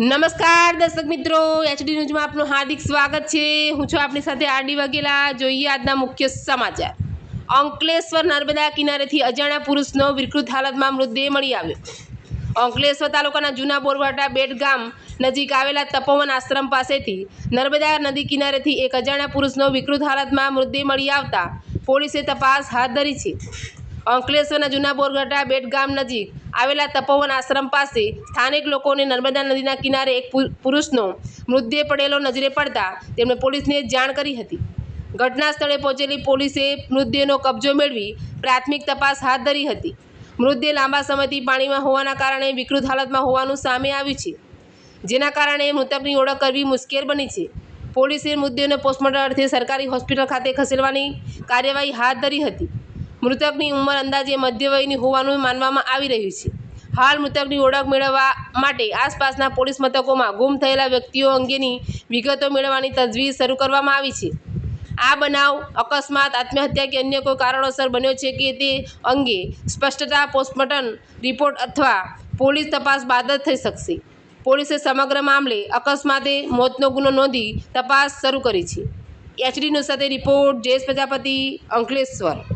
નમસ્કાર દર્શક મિત્રો, એચડી ન્યૂઝમાં આપનું હાર્દિક સ્વાગત છે। હું છું આપની સાથે આરડી વાઘેલા। જોઈએ આજના મુખ્ય સમાચાર। અંકલેશ્વર નર્મદા કિનારેથી અજાણ્યા પુરુષનો વિકૃત હાલતમાં મૃતદેહ મળી આવ્યો। અંકલેશ્વર તાલુકાના જૂના બોરવાટા બેટ ગામ નજીક આવેલા તપોવન આશ્રમ પાસેથી નર્મદા નદી કિનારેથી એક અજાણ્યા પુરુષનો વિકૃત હાલતમાં મૃતદેહ મળી આવતા પોલીસે તપાસ હાથ ધરી છે। અંકલેશ્વરના જૂના બોરવાટા બેટ ગામ નજીક આવેલા તપોવન આશ્રમ પાસે સ્થાનિક લોકોને નર્મદા નદીના કિનારે એક પુરુષનો મૃતદેહ પડેલો નજરે પડતા તેમણે પોલીસને જાણ કરી હતી। ઘટના સ્થળે પહોંચેલી પોલીસે મૃતદેહનો કબજો મેળવી પ્રાથમિક તપાસ હાથ ધરી હતી। મૃતદેહ લાંબા સમયથી પાણીમાં હોવાના કારણે વિકૃત હાલતમાં હોવાનું સામે આવ્યું છે, જેના કારણે મૃતકની ઓળખ કરવી મુશ્કેલ બની છે। પોલીસે મૃતદેહને પોસ્ટમોર્ટમ અર્થે સરકારી હોસ્પિટલ ખાતે ખસેડવાની કાર્યવાહી હાથ ધરી હતી। મૃતકની ઉંમર અંદાજે મધ્ય વયની હોવાનું માનવામાં આવી રહ્યું છે। હાલ મૃતકની ઓળખ મેળવવા માટે આસપાસના પોલીસ મથકોમાં ગુમ થયેલા વ્યક્તિઓ અંગેની વિગતો મેળવવાની તજવીજ શરૂ કરવામાં આવી છે। આ બનાવ અકસ્માત, આત્મહત્યા કે અન્ય કોઈ કારણોસર બન્યો છે કે તે અંગે સ્પષ્ટતા પોસ્ટમોર્ટમ રિપોર્ટ અથવા પોલીસ તપાસ બાદ જ થઈ શકશે। પોલીસે સમગ્ર મામલે અકસ્માતે મોતનો ગુનો નોંધી તપાસ શરૂ કરી છે। એચડી ન્યૂઝ સાથે રિપોર્ટ જયેશ પ્રજાપતિ, અંકલેશ્વર।